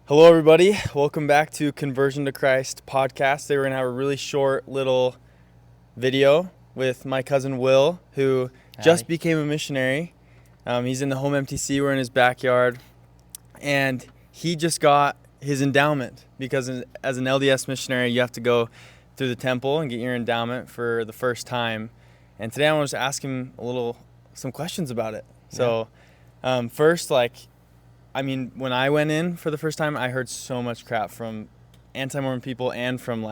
Hello, everybody. Welcome back to Conversion to Christ podcast. Today we're going to have a really short little video with my cousin Will, who just Howdy. became a missionary. He's in the home MTC. We're in his backyard. And he just got his endowment because as an LDS missionary, you have to go through the temple and get your endowment for the first time. And today I want to just ask him some questions about it. So first, when I went in for the first time, I heard so much crap from anti-Mormon people and from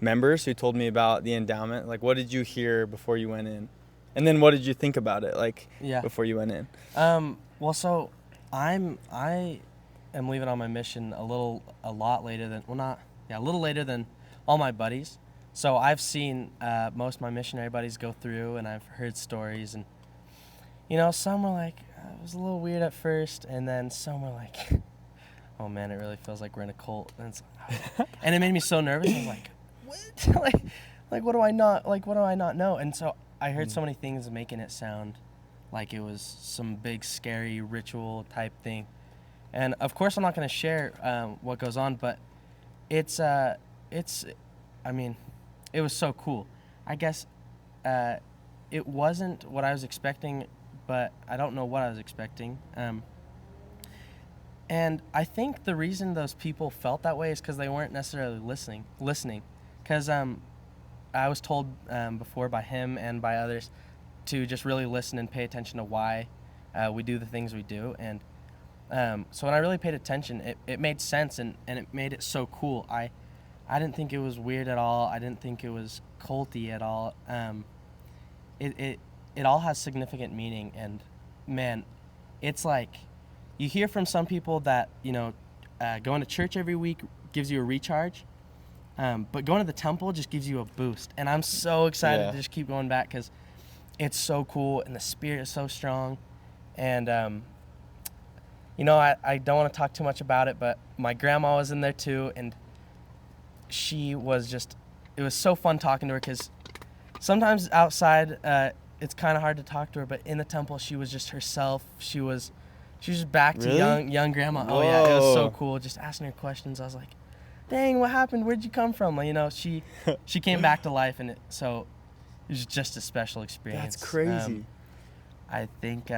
members who told me about the endowment. What did you hear before you went in? And then what did you think about it before you went in? So I am leaving on my mission a little later than all my buddies. So I've seen most of my missionary buddies go through, and I've heard stories, and some were like, it was a little weird at first, and then some were like, oh man, it really feels like we're in a cult, and it made me so nervous. I was like, what? What do I not know? And so I heard so many things making it sound like it was some big scary ritual type thing, and of course I'm not going to share what goes on, but it was so cool. I guess it wasn't what I was expecting, but I don't know what I was expecting. And I think the reason those people felt that way is because they weren't necessarily listening. Because I was told before by him and by others to just really listen and pay attention to why we do the things we do. And so when I really paid attention, it made sense, and it made it so cool. I didn't think it was weird at all. I didn't think it was culty at all. It all has significant meaning, and man, it's like you hear from some people that going to church every week gives you a recharge, but going to the temple just gives you a boost. And I'm so excited to just keep going back because it's so cool and the spirit is so strong. And I don't want to talk too much about it, but my grandma was in there too, and she was just, it was so fun talking to her because sometimes outside it's kind of hard to talk to her, but in the temple she was just herself. She was just back to young grandma. Whoa. Oh yeah, it was so cool just asking her questions. I was like, dang, what happened? Where'd you come from? She came back to life, and so it was just a special experience. That's crazy. I think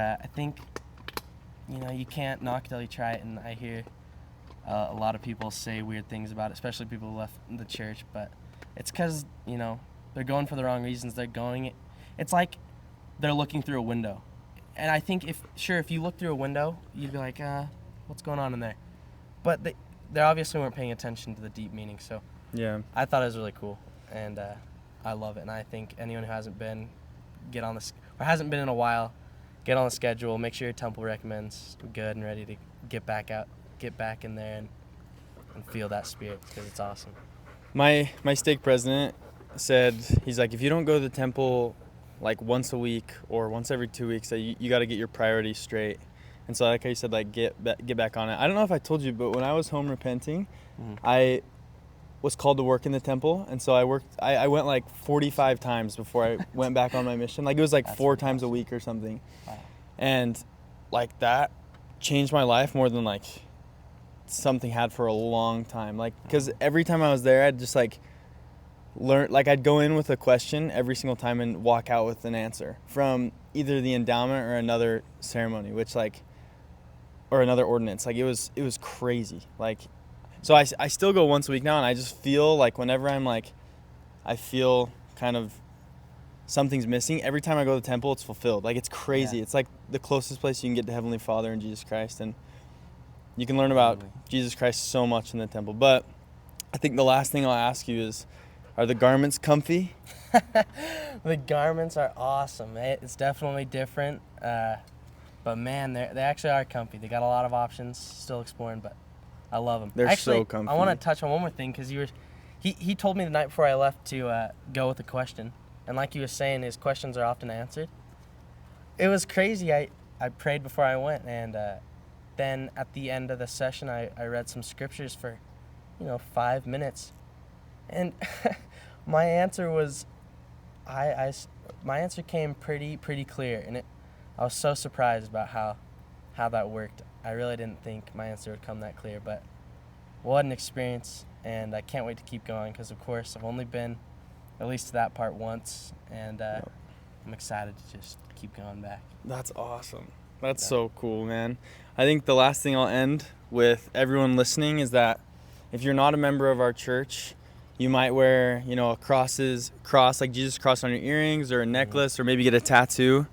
you can't knock till you try it, and I hear a lot of people say weird things about it, especially people who left the church, but it's because they're going for the wrong reasons. It's like they're looking through a window, and I think if you look through a window, you'd be like, what's going on in there? But they obviously weren't paying attention to the deep meaning. So Yeah. I thought it was really cool, and I love it. And I think anyone who hasn't been, hasn't been in a while, get on the schedule. Make sure your temple recommends good and ready to get back in there and feel that spirit, because it's awesome. My stake president said, he's like, if you don't go to the temple once a week or once every 2 weeks, you got to get your priorities straight. And so like how you said, get back on it. I don't know if I told you, but when I was home repenting, I was called to work in the temple, and so I went 45 times before I went back on my mission. It was That's 4 times a week or something. Wow. And that changed my life more than something had for a long time. Because every time I was there, I'd just learn, I'd go in with a question every single time and walk out with an answer from either the endowment or another ceremony, or another ordinance. It was crazy. So I still go once a week now, and I just feel whenever I'm I feel kind of something's missing, every time I go to the temple, it's fulfilled. It's crazy. Yeah. It's the closest place you can get to Heavenly Father and Jesus Christ, and you can learn about Jesus Christ so much in the temple. But I think the last thing I'll ask you is, are the garments comfy? The garments are awesome. It's definitely different, but man, they actually are comfy. They got a lot of options, still exploring, but I love them. They're actually, so comfy. I want to touch on one more thing, because he told me the night before I left to go with a question, and like you were saying, his questions are often answered. It was crazy. I prayed before I went, and then at the end of the session, I read some scriptures for 5 minutes, and my answer was, my answer came pretty clear, and I was so surprised about how that worked. I really didn't think my answer would come that clear, but what an experience, and I can't wait to keep going because, of course, I've only been at least to that part once, and I'm excited to just keep going back. That's awesome. That's Yeah. so cool, man. I think the last thing I'll end with everyone listening is that if you're not a member of our church, you might wear, a cross like Jesus cross on your earrings, or a necklace, or maybe get a tattoo.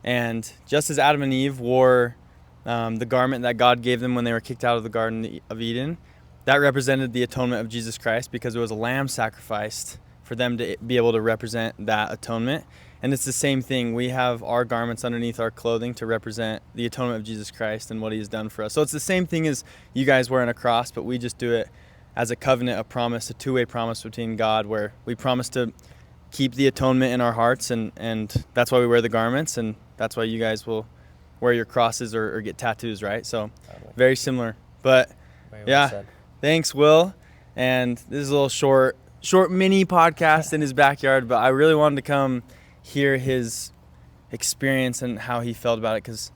And just as Adam and Eve wore the garment that God gave them when they were kicked out of the Garden of Eden, that represented the atonement of Jesus Christ, because it was a lamb sacrificed for them to be able to represent that atonement. And it's the same thing. We have our garments underneath our clothing to represent the atonement of Jesus Christ and what he has done for us. So it's the same thing as you guys wearing a cross, but we just do it as a covenant, a promise, a two-way promise between God, where we promise to keep the atonement in our hearts, and that's why we wear the garments, and that's why you guys will wear your crosses or get tattoos, right? So very similar. But Very well yeah, said. thanks, Will. And this is a little short mini podcast in his backyard, but I really wanted to come hear his experience and how he felt about it, because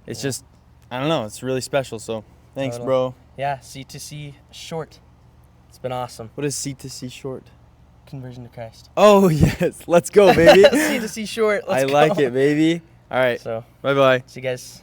it's just, I don't know, it's really special. So thanks, Totally. bro. Yeah, C2C short. It's been awesome. What is C2C short? Conversion to Christ. Oh, yes. Let's go, baby. C2C short. Let's I go. like it, baby. All right. So, Bye-bye. see you guys.